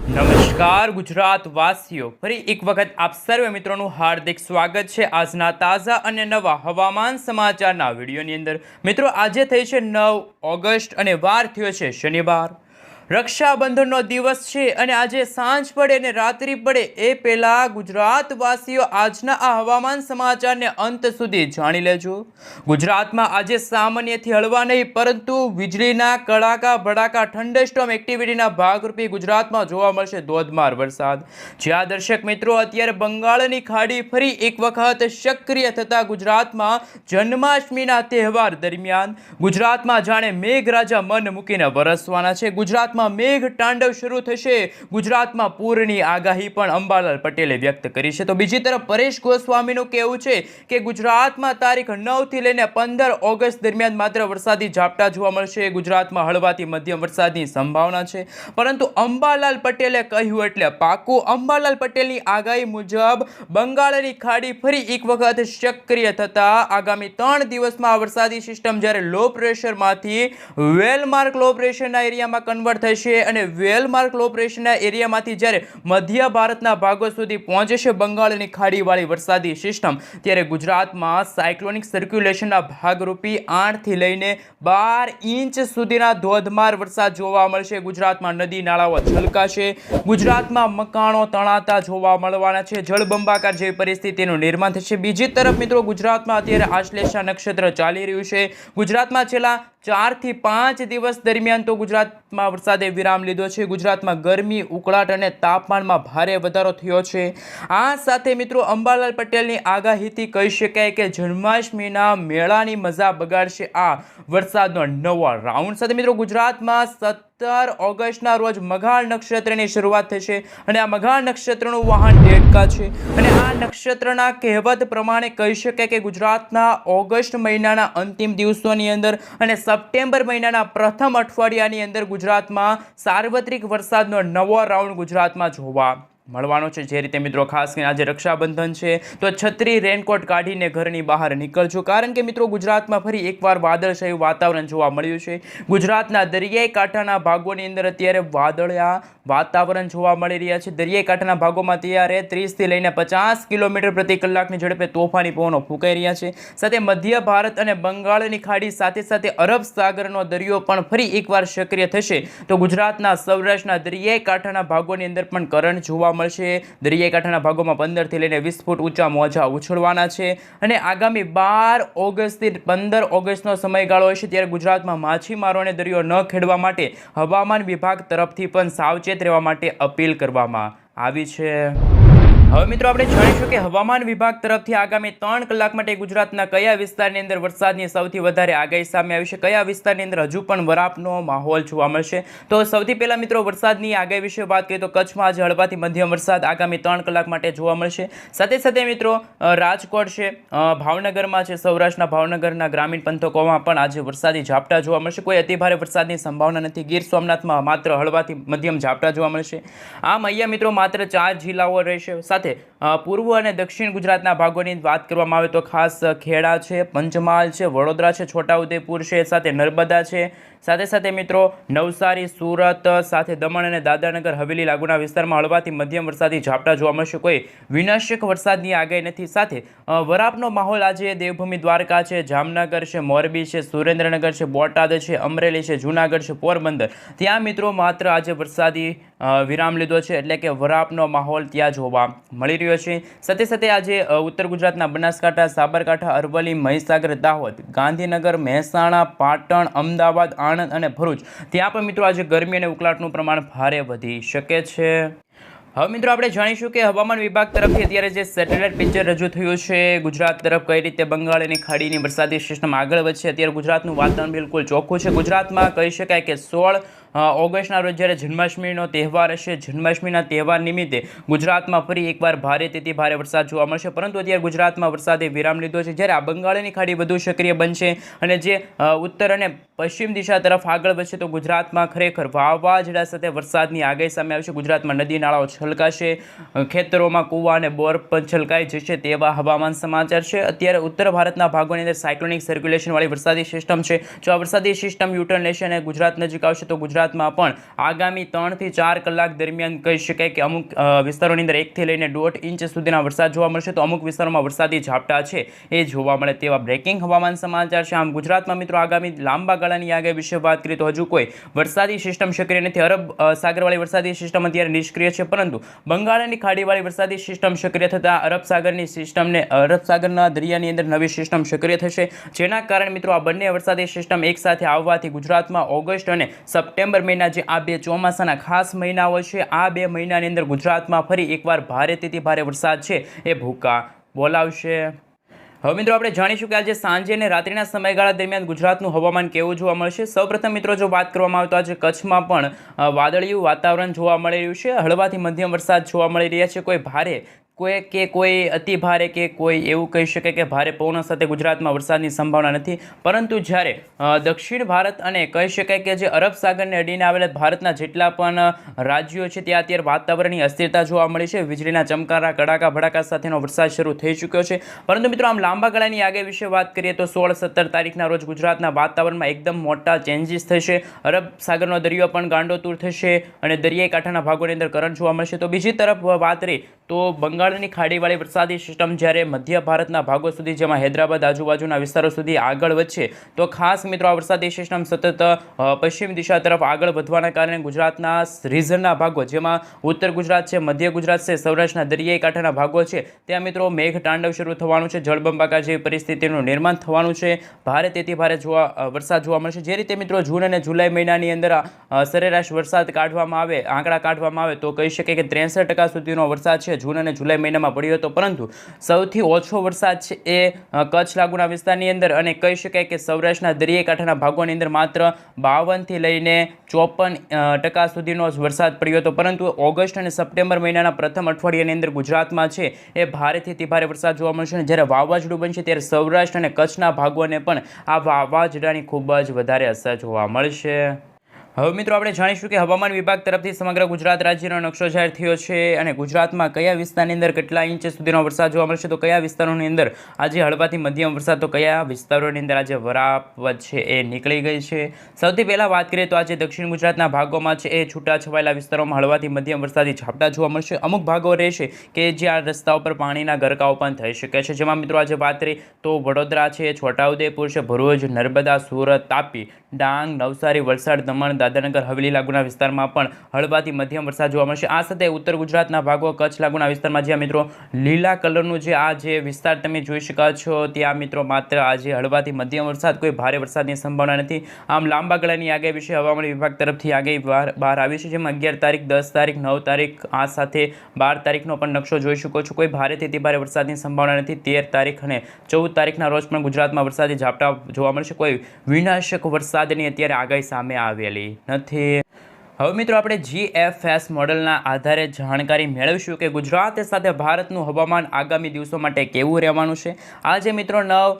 નમસ્કાર ગુજરાત વાસીઓ, ફરી એક વખત આપ સર્વે મિત્રોનું હાર્દિક સ્વાગત છે આજના તાજા અને નવા હવામાન સમાચારના વિડીયોની અંદર। મિત્રો, આજે થઈ છે 9 ઓગસ્ટ અને વાર થયો છે શનિવાર। રક્ષાબંધનનો દિવસ છે અને આજે સાંજ પડે અને રાત્રિ પડે એ પહેલા ગુજરાતવાસીઓ આજના આ હવામાન સમાચારને અંત સુધી જાણી લેજો। ગુજરાતમાં આજે સામાન્યથી હળવા નહીં પરંતુ વીજળીના કડાકા ભડાકા થંડરસ્ટોર્મ એક્ટિવિટીના ભાગરૂપે ગુજરાતમાં જોવા મળશે ધોધમાર વરસાદ। જ્યાં દર્શક મિત્રો અત્યારે બંગાળની ખાડી ફરી એક વખત સક્રિય થતા ગુજરાતમાં જન્માષ્ટમીના તહેવાર દરમિયાન ગુજરાતમાં જાણે મેઘરાજા મન મૂકીને વરસવાના છે। ગુજરાતમાં મેઘ તાંડવ શરૂ થશે। ગુજરાતમાં પૂરની આગાહી પણ અંબાલાલ પટેલે વ્યક્ત કરી છે। તો બીજી તરફ પરેશ ગોસ્વામીનું કહેવું છે કે ગુજરાતમાં તારીખ 9 થી લઈને 15 ઓગસ્ટ દરમિયાન માત્ર વરસાદી ઝાપટા જોવા મળશે। ગુજરાતમાં હળવાથી મધ્યમ વરસાદની સંભાવના છે, પરંતુ અંબાલાલ પટેલે કહ્યું એટલે પાકું। અંબાલાલ પટેલની આગાહી મુજબ બંગાળની ખાડી ફરી એક વખત સક્રિય થતા આગામી 3 દિવસમાં આ વરસાદી સિસ્ટમ જ્યારે લો પ્રેશરમાંથી વેલમાર્ક લો પ્રેશરના એરિયામાં કન્વર્ટ થશે અને વેલમાર્ક લો પ્રેશરના એરિયામાંથી જ્યારે મધ્ય ભારતના ભાગો સુધી પહોંચશે બંગાળની ખાડીવાળી વરસાદી સિસ્ટમ, ત્યારે ગુજરાતમાં સાયક્લોનિક સર્ક્યુલેશનના ભાગરૂપે 8 થી લઈને 12 ઇંચ સુધીના ધોધમાર વરસાદ જોવા મળશે। ગુજરાતમાં નદી નાળાઓ છલકાશે। ગુજરાતમાં મકાનો તણાતા જોવા મળવાના છે। જળબંબાકાર જેવી પરિસ્થિતિનું નિર્માણ થશે। બીજી તરફ મિત્રો, ગુજરાતમાં અત્યારે આશ્લેષા નક્ષત્ર ચાલી રહ્યું છે। ગુજરાતમાં છેલ્લા 4 થી 5 દિવસ દરમિયાન તો ગુજરાતમાં વરસાદે વિરામ લીધો છે। ગુજરાતમાં ગરમી, ઉકળાટ અને તાપમાનમાં ભારે વધારો થયો છે। આ સાથે મિત્રો, અંબાલાલ પટેલની આગાહીથી કહી શકાય કે જન્માષ્ટમીના મેળાની મજા બગાડશે આ વરસાદનો નવો રાઉન્ડ। સાથે મિત્રો, ગુજરાતમાં 17 ઓગસ્ટના રોજ મઘાળ નક્ષત્રની શરૂઆત થશે અને આ મઘાળ નક્ષત્રનું વાહન દેડકા છે અને આ નક્ષત્રના કહેવત પ્રમાણે કહી શકાય કે ગુજરાતના ઓગસ્ટ મહિનાના અંતિમ દિવસોની અંદર અને સપ્ટેમ્બર મહિનાના પ્રથમ અઠવાડિયાની અંદર ગુજરાતમાં સાર્વત્રિક વરસાદનો નવો રાઉન્ડ ગુજરાતમાં જોવા મળવાનો છે। જે રીતે મિત્રો, ખાસ કરીને આજે રક્ષાબંધન છે તો છત્રી રેનકોટ કાઢીને ઘરની બહાર નીકળજો, કારણ કે મિત્રો ગુજરાતમાં ફરી એકવાર વાદળછાયું વાતાવરણ જોવા મળ્યું છે। ગુજરાતના દરિયાઈ કાંઠાના ભાગોની અંદર અત્યારે વાદળિયા વાતાવરણ જોવા મળી રહ્યા છે। દરિયાઈ કાંઠાના ભાગોમાં ત્યારે 30 થી લઈને 50 કિલોમીટર પ્રતિ કલાકની ઝડપે તોફાની પવનો ફૂંકાઈ રહ્યા છે। સાથે મધ્ય ભારત અને બંગાળની ખાડી સાથે સાથે અરબ સાગરનો દરિયો પણ ફરી એકવાર સક્રિય થશે તો ગુજરાતના સૌરાષ્ટ્રના દરિયાઈ કાંઠાના ભાગોની અંદર પણ કરંટ જોવા મળશે। દરિયાઈ કાંઠાના ભાગોમાં 15 થી લઈને 20 ફૂટ ઊંચા મોજા ઉછળવાના છે અને આગામી 12 ઓગસ્ટથી 15 ઓગસ્ટનો સમયગાળો હશે ત્યારે ગુજરાતમાં માછીમારોને દરિયો ન ખેડવા માટે હવામાન વિભાગ તરફથી પણ સાવચેત રહેવા માટે અપીલ કરવામાં આવી છે। હવે મિત્રો, આપણે જાણીશું કે હવામાન વિભાગ તરફથી આગામી 3 કલાક માટે ગુજરાતના કયા વિસ્તારની અંદર વરસાદની સૌથી વધારે આગાહી સામે આવી છે, કયા વિસ્તારની અંદર હજુ પણ વરાપનો માહોલ જોવા મળશે। તો સૌથી પહેલા મિત્રો, વરસાદની આગાહી વિશે વાત કરીએ તો કચ્છમાં આજે હળવાથી મધ્યમ વરસાદ આગામી 3 કલાક માટે જોવા મળશે। સાથે સાથે મિત્રો, રાજકોટ છે, ભાવનગરમાં છે, સૌરાષ્ટ્રના ભાવનગરના ગ્રામીણ પંથકોમાં પણ આજે વરસાદી ઝાપટા જોવા મળશે। કોઈ અતિભારે વરસાદની સંભાવના નથી। ગીર સોમનાથમાં માત્ર હળવાથી મધ્યમ ઝાપટા જોવા મળશે। આમ અહીંયા મિત્રો માત્ર 4 જિલ્લાઓ રહેશે। પૂર્વ અને દક્ષિણ ગુજરાતના ભાગોની વાત કરવામાં આવે તો ખાસ ખેડા છે, પંચમહાલ છે, વડોદરા છે, છોટાઉદેપુર છે, સાથે નર્મદા છે, સાથે સાથે મિત્રો નવસારી, સુરત, સાથે દમણ અને દાદરાનગર હવેલી લાગુના વિસ્તારમાં હળવાથી મધ્યમ વરસાદી ઝાપટા જોવા મળશે। કોઈ વિનાશક વરસાદની આગાહી નથી। સાથે વરાપનો માહોલ આજે દેવભૂમિ દ્વારકા છે, જામનગર છે, મોરબી છે, સુરેન્દ્રનગર છે, બોટાદ છે, અમરેલી છે, જૂનાગઢ છે, પોરબંદર, ત્યાં મિત્રો માત્ર આજે વરસાદી વિરામ લીધો છે, એટલે કે વરાપનો માહોલ ત્યાં જોવા મળી રહ્યો છે। સાથે સાથે આજે ઉત્તર ગુજરાતના બનાસકાંઠા, સાબરકાંઠા, અરવલ્લી, મહીસાગર, દાહોદ, ગાંધીનગર, મહેસાણા, પાટણ, અમદાવાદ, આણંદ અને ભરૂચ, ત્યાં પણ મિત્રો આજે ગરમી અને ઉકળાટનું પ્રમાણ ભારે વધી શકે છે। હવે મિત્રો, આપણે જાણીશું કે હવામાન વિભાગ તરફથી અત્યારે જે સેટેલાઇટ પિક્ચર રજૂ થયું છે ગુજરાત તરફ, કઈ રીતે બંગાળની ખાડીની વરસાદી સિસ્ટમ આગળ વધશે। અત્યારે ગુજરાતનું વાતાવરણ બિલકુલ ચોખ્ખું છે। ગુજરાતમાં કહી શકાય કે 16 ઓગસ્ટના રોજ જ્યારે જન્માષ્ટમીનો તહેવાર હશે, જન્માષ્ટમીના તહેવાર નિમિત્તે ગુજરાતમાં ફરી એકવાર ભારેથી ભારે વરસાદ જોવા મળશે, પરંતુ અત્યારે ગુજરાતમાં વરસાદે વિરામ લીધો છે। જ્યારે આ બંગાળની ખાડી વધુ સક્રિય બનશે અને જે ઉત્તર અને પશ્ચિમ દિશા તરફ આગળ વધશે તો ગુજરાતમાં ખરેખર વાવાઝોડા સાથે વરસાદની આગાહી સામે આવશે। ગુજરાતમાં નદી નાળાઓ છલકાશે, ખેતરોમાં કૂવા અને બોર પણ છલકાઈ જશે તેવા હવામાન સમાચાર છે। અત્યારે ઉત્તર ભારતના ભાગોની અંદર સાયક્લોનિક સર્ક્યુલેશનવાળી વરસાદી સિસ્ટમ છે। જો આ વરસાદી સિસ્ટમ યુટર્ન લેશે અને ગુજરાત નજીક આવશે તો ગુજરાત ગુજરાતમાં પણ આગામી 3 થી 4 કલાક દરમિયાન કહી શકાય કે અમુક વિસ્તારોની અંદર 1 થી લઈને 1.5 ઇંચ સુધીના વરસાદ જોવા મળશે, તો અમુક વિસ્તારોમાં વરસાદી ઝાપટા છે એ જોવા મળે તેવા બ્રેકિંગ હવામાન સમાચાર છે. આમ ગુજરાતમાં મિત્રો આગામી લાંબા ગાળાની આગાહી વિશે વાત કરીએ તો હજુ કોઈ વરસાદી સિસ્ટમ સક્રિય નથી. અરબ સાગરવાળી વરસાદી સિસ્ટમ અત્યારે નિષ્ક્રિય છે, પરંતુ બંગાળની ખાડીવાળી વરસાદી સિસ્ટમ સક્રિય થતાં અરબ સાગરના દરિયાની અંદર નવી સિસ્ટમ સક્રિય થશે, જેના કારણે મિત્રો આ બંને વરસાદી સિસ્ટમ એકસાથે આવવાથી ગુજરાતમાં ઓગસ્ટ અને સપ્ટેમ્બર મહિના જે આ બે ચોમાસાના ખાસ મહિનાઓ છે, આ 2 મહિનાની અંદર ગુજરાતમાં ફરી એકવાર ભારેથી ભારે વરસાદ છે એ ભૂકા બોલાવશે. હવે મિત્રો આપણે જાણીશું કે આજે સાંજે અને રાત્રિના સમયગાળા દરમિયાન ગુજરાતનું હવામાન કેવું જોવા મળશે. સૌપ્રથમ મિત્રો જો વાત કરવામાં આવે તો આજે કચ્છમાં પણ વાદળિયું વાતાવરણ જોવા મળી રહ્યું છે. હળવાથી મધ્યમ વરસાદ જોવા મળી રહ્યા છે. કોઈ ભારે કોઈ અતિ ભારે કે કોઈ એવું કહી શકે કે ભારે પવનો સાથે ગુજરાતમાં વરસાદની સંભાવના નથી, પરંતુ જ્યારે દક્ષિણ ભારત અને કહી શકાય કે જે અરબ સાગરને અડીને આવેલા ભારતના જેટલા પણ રાજ્યો છે ત્યાં અત્યારે વાતાવરણની અસ્થિરતા જોવા મળી છે. વીજળીના ચમકારા કડાકા ભડાકા સાથેનો વરસાદ શરૂ થઈ ચૂક્યો છે. પરંતુ મિત્રો આમ લાંબા ગાળાની આગાહી વિશે વાત કરીએ તો 16-17 તારીખના રોજ ગુજરાતના વાતાવરણમાં એકદમ મોટા ચેન્જીસ થશે. અરબ સાગરનો દરિયો પણ ગાંડોતૂર થશે અને દરિયાઈ કાંઠાના ભાગોની અંદર કરંટ જોવા મળશે. તો બીજી તરફ વાત કરીએ તો બંગાળની ખાડીવાળી વરસાદી સિસ્ટમ જ્યારે મધ્ય ભારતના ભાગો સુધી, જેમાં હૈદરાબાદ આજુબાજુના વિસ્તારો સુધી આગળ વધશે, તો ખાસ મિત્રો આ વરસાદી સિસ્ટમ સતત પશ્ચિમ દિશા તરફ આગળ વધવાના કારણે ગુજરાતના રીઝનના ભાગો, જેમાં ઉત્તર ગુજરાત છે, મધ્ય ગુજરાત છે, સૌરાષ્ટ્રના દરિયાઈ કાંઠાના ભાગો છે, ત્યાં મિત્રો મેઘ તાંડવ શરૂ થવાનું છે. જળબંબાકાર જેવી પરિસ્થિતિનું નિર્માણ થવાનું છે. ભારેથી ભારે વરસાદ જોવા મળશે. જે રીતે મિત્રો જૂન અને જુલાઈ મહિનાની અંદર સરેરાશ વરસાદ આંકડા કાઢવામાં આવે તો કહી શકે કે 63% સુધીનો વરસાદ છે જૂન અને જુલાઈ મહિનામાં પડ્યો હતો, પરંતુ સૌથી ઓછો વરસાદ છે એ કચ્છ લાગુના વિસ્તારની અંદર અને કહી શકાય કે સૌરાષ્ટ્રના દરિયાઈ કાંઠાના ભાગોની અંદર માત્ર 52 થી લઈને 54% સુધીનો વરસાદ પડ્યો હતો. પરંતુ ઓગસ્ટ અને સપ્ટેમ્બર મહિનાના પ્રથમ અઠવાડિયાની અંદર ગુજરાતમાં છે એ ભારેથી ભારે વરસાદ જોવા મળશે. અને જ્યારે વાવાઝોડું બનશે ત્યારે સૌરાષ્ટ્ર અને કચ્છના ભાગોને પણ આ વાવાઝોડાની ખૂબ જ વધારે અસર જોવા મળશે. હવે મિત્રો આપણે જાણીશું કે હવામાન વિભાગ તરફથી સમગ્ર ગુજરાત રાજ્યનો નકશો જાહેર થયો છે અને ગુજરાતમાં કયા વિસ્તારની અંદર કેટલા ઇંચ સુધીનો વરસાદ જોવા મળશે, તો કયા વિસ્તારોની અંદર આજે હળવાથી મધ્યમ વરસાદ, તો કયા વિસ્તારોની અંદર આજે વરાપત છે એ નીકળી ગઈ છે. સૌથી પહેલાં વાત કરીએ તો આજે દક્ષિણ ગુજરાતના ભાગોમાં છે એ છૂટાછવાયેલા વિસ્તારોમાં હળવાથી મધ્યમ વરસાદી ઝાપટા જોવા મળશે. અમુક ભાગો રહેશે કે જ્યાં રસ્તા ઉપર પાણીના ગરકાવ પણ થઈ શકે છે, જેમાં મિત્રો આજે વાત કરીએ તો વડોદરા છે, છોટાઉદેપુર છે, ભરૂચ, નર્મદા, સુરત, તાપી, ડાંગ, નવસારી, વલસાડ, દમણ, દાદરાનગર હવેલી લાગુના વિસ્તારમાં પણ હળવાથી મધ્યમ વરસાદ જોવા મળશે. આ સાથે ઉત્તર ગુજરાતના ભાગો, કચ્છ લાગુના વિસ્તારમાં જ્યાં મિત્રો લીલા કલરનું જે વિસ્તાર તમે જોઈ શકો છો, ત્યાં મિત્રો માત્ર આજે હળવાથી મધ્યમ વરસાદ, કોઈ ભારે વરસાદની સંભાવના નથી. આમ લાંબા ગાળાની આગાહી વિશે હવામાન વિભાગ તરફથી આગાહી બહાર આવી છે, જેમાં 11 તારીખ, 10 તારીખ, 9 તારીખ, આ સાથે 12 તારીખનો પણ નકશો જોઈ શકો છો. કોઈ ભારેથી ભારે વરસાદની સંભાવના નથી. 13 તારીખ અને 14 તારીખના રોજ પણ ગુજરાતમાં વરસાદી ઝાપટા જોવા મળશે. કોઈ વિનાશક વરસાદની અત્યારે આગાહી સામે આવેલી નથી. હવે મિત્રો આપણે GFS મોડલના આધારે જાણકારી મેળવીશું કે ગુજરાત સાથે ભારતનું હવામાન આગામી દિવસો માટે કેવું રહેવાનું છે. આજે મિત્રો 9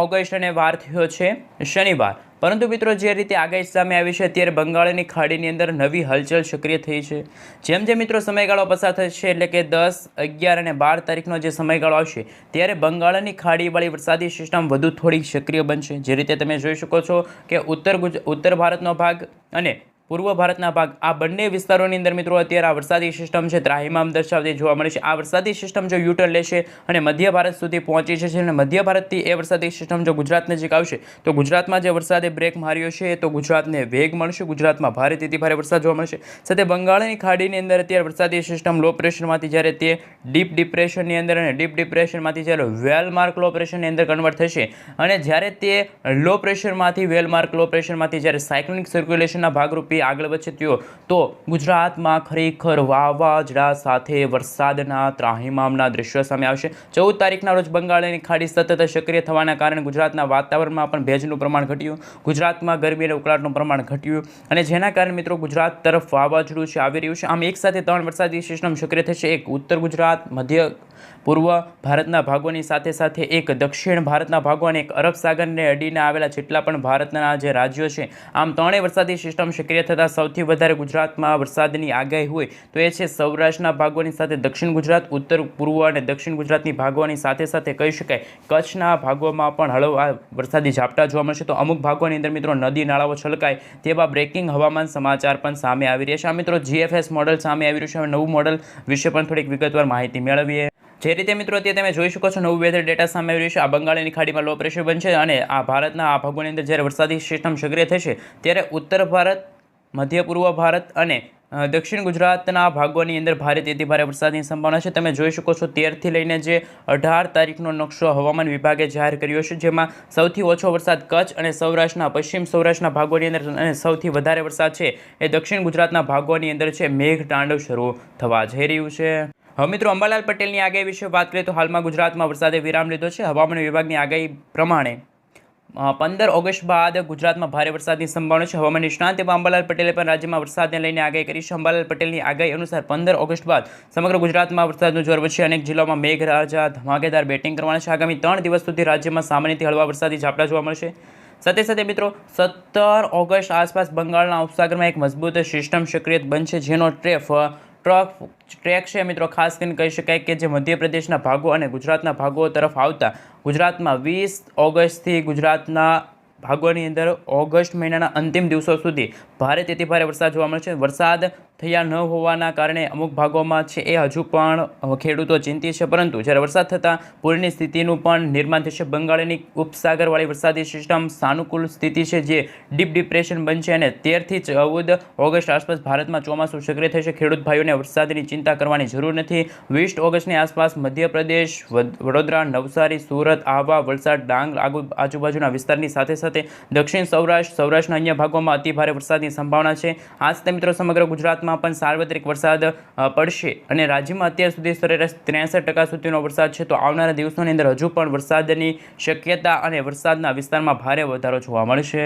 ઓગસ્ટ અને વાર થયો છે શનિવાર, પરંતુ મિત્રો જે રીતે આગાહી સામે આવી છે અત્યારે બંગાળની ખાડીની અંદર નવી હલચલ સક્રિય થઈ છે. જેમ જેમ મિત્રો સમયગાળો પસાર થશે, એટલે કે 10, 11 અને 12 તારીખનો જે સમયગાળો આવશે ત્યારે બંગાળની ખાડીવાળી વરસાદી સિસ્ટમ વધુ થોડી સક્રિય બનશે. જે રીતે તમે જોઈ શકો છો કે ઉત્તર ભારતનો ભાગ અને પૂર્વ ભારતના ભાગ, આ બંને વિસ્તારોની અંદર મિત્રો અત્યારે આ વરસાદી સિસ્ટમ છે ત્રાહિમામ દર્શાવતી જોવા મળે છે. આ વરસાદી સિસ્ટમ જો યુટર્ન લેશે અને મધ્ય ભારત સુધી પહોંચી જશે અને મધ્ય ભારતથી એ વરસાદી સિસ્ટમ જો ગુજરાત નજીક આવશે તો ગુજરાતમાં જે વરસાદે બ્રેક માર્યો છે તો ગુજરાતને વેગ મળશે. ગુજરાતમાં ભારેથી ભારે વરસાદ જોવા મળશે. સાથે બંગાળની ખાડીની અંદર અત્યારે વરસાદી સિસ્ટમ લો પ્રેશરમાંથી જ્યારે તે ડીપ ડિપ્રેશનની અંદર અને ડીપ ડિપ્રેશનમાંથી જ્યારે વેલમાર્ક લો પ્રેશરની અંદર કન્વર્ટ થશે અને જ્યારે તે લો પ્રેશરમાંથી વેલમાર્ક લો પ્રેશરમાંથી જ્યારે સાયક્લોનિક સર્ક્યુલેશનના ભાગરૂપે આગળ વધશે તો ગુજરાતમાં ખરેખર વાવાઝોડા સાથે વરસાદના ત્રાહિમામના દ્રશ્યો સામે આવશે. 14 તારીખના રોજ બંગાળની ખાડી સતત સક્રિય થવાના કારણે ગુજરાતના વાતાવરણમાં પણ ભેજનું પ્રમાણ ઘટ્યું, ગુજરાતમાં ગરમી અને ઉકળાટનું પ્રમાણ ઘટ્યું અને જેના કારણે મિત્રો ગુજરાત તરફ વાવાઝોડું છે આવી રહ્યું છે. આમ એક સાથે 3 વરસાદી સિસ્ટમ સક્રિય થશે. એક ઉત્તર ગુજરાત, મધ્ય પૂર્વ ભારતના ભાગોની સાથે સાથે એક દક્ષિણ ભારતના ભાગો અને એક અરબ સાગરને અડીને આવેલા જેટલા પણ ભારતના જે રાજ્યો છે, આમ ત્રણેય વરસાદી સિસ્ટમ સક્રિય થતાં સૌથી વધારે ગુજરાતમાં વરસાદની આગાહી હોય તો એ છે સૌરાષ્ટ્રના ભાગોની સાથે દક્ષિણ ગુજરાત, ઉત્તર પૂર્વ અને દક્ષિણ ગુજરાતની ભાગોની સાથે સાથે કહી શકાય કચ્છના ભાગોમાં પણ હળવા વરસાદી ઝાપટા જોવા મળશે. તો અમુક ભાગોની અંદર મિત્રો નદી નાળાઓ છલકાય તેવા બ્રેકિંગ હવામાન સમાચાર પણ સામે આવી રહ્યા છે. આ મિત્રો GFS મોડલ સામે આવી રહ્યું છે. હવે નવું મોડલ વિશે પણ થોડીક વિગતવાર માહિતી મેળવીએ. જે રીતે મિત્રો અત્યારે તમે જોઈ શકો છો નવું વેધર ડેટા સામે આવી રહ્યું છે. આ બંગાળની ખાડીમાં લો પ્રેશર બનશે અને આ ભારતના આ ભાગોની અંદર જ્યારે વરસાદી સિસ્ટમ સક્રિય થશે ત્યારે ઉત્તર ભારત, મધ્ય પૂર્વ ભારત અને દક્ષિણ ગુજરાતના ભાગોની અંદર ભારેથી ભારે વરસાદની સંભાવના છે. તમે જોઈ શકો છો 13થી લઈને જે 18 તારીખનો નકશો હવામાન વિભાગે જાહેર કર્યો છે, જેમાં સૌથી ઓછો વરસાદ કચ્છ અને સૌરાષ્ટ્રના પશ્ચિમ સૌરાષ્ટ્રના ભાગોની અંદર અને સૌથી વધારે વરસાદ છે એ દક્ષિણ ગુજરાતના ભાગોની અંદર છે. મેઘ તાંડવ શરૂ થવા જઈ રહ્યું છે. હવે મિત્રો અંબાલાલ પટેલની આગાહી વિશે વાત કરીએ તો હાલમાં ગુજરાતમાં વરસાદે વિરામ લીધો છે. હવામાન વિભાગની આગાહી પ્રમાણે 15 ઓગસ્ટ બાદ ગુજરાતમાં ભારે વરસાદની સંભાવના છે. હવામાન નિષ્ણાંત એવા અંબાલાલ પટેલે પણ રાજ્યમાં વરસાદને લઈને આગાહી કરી છે. અંબાલાલ પટેલની આગાહી અનુસાર 15 ઓગસ્ટ બાદ સમગ્ર ગુજરાતમાં વરસાદનું જોર વધશે. અનેક જિલ્લાઓમાં મેઘરાજા ધમાકેદાર બેટિંગ કરવાના છે. આગામી 3 દિવસ સુધી રાજ્યમાં સામાન્યથી હળવા વરસાદી ઝાપટા જોવા મળશે. સાથે સાથે મિત્રો 17 ઓગસ્ટ આસપાસ બંગાળના ઉપસાગરમાં એક મજબૂત સિસ્ટમ સક્રિય બનશે, જેનો ટ્રેક છે મિત્રો ખાસ કરીને કહી શકાય કે જે મધ્યપ્રદેશના ભાગો અને ગુજરાતના ભાગો તરફ આવતા ગુજરાતમાં 20 ઓગસ્ટથી ગુજરાતના ભાગોની અંદર ઓગસ્ટ મહિનાના અંતિમ દિવસો સુધી ભારેથી ભારે વરસાદ જોવા મળશે. વરસાદ થયા ન હોવાના કારણે અમુક ભાગોમાં છે એ હજુ પણ ખેડૂતો ચિંતિત છે, પરંતુ જ્યારે વરસાદ થતાં પૂરની સ્થિતિનું પણ નિર્માણ થશે. બંગાળની ઉપસાગરવાળી વરસાદી સિસ્ટમ સાનુકૂળ સ્થિતિ છે જે ડીપ ડિપ્રેશન બનશે અને 13થી 14 ઓગસ્ટ આસપાસ ભારતમાં ચોમાસું સક્રિય થશે. ખેડૂત ભાઈઓને વરસાદની ચિંતા કરવાની જરૂર નથી. 20 ઓગસ્ટની આસપાસ મધ્યપ્રદેશ, વડોદરા, નવસારી, સુરત, આહવા, વલસાડ, ડાંગ આજુબાજુના વિસ્તારની સાથે સાથે દક્ષિણ સૌરાષ્ટ્ર, સૌરાષ્ટ્રના અન્ય ભાગોમાં અતિભારે વરસાદની સંભાવના છે. આ સાથે મિત્રો સમગ્ર ગુજરાતમાં પણ સાર્વત્રિક વરસાદ પડશે અને રાજ્યમાં અત્યાર સુધી સરેરાશ 63% સુધીનો વરસાદ છે. તો આવનારા દિવસોની અંદર હજુ પણ વરસાદની શક્યતા અને વરસાદના વિસ્તારમાં ભારે વધારો જોવા મળશે.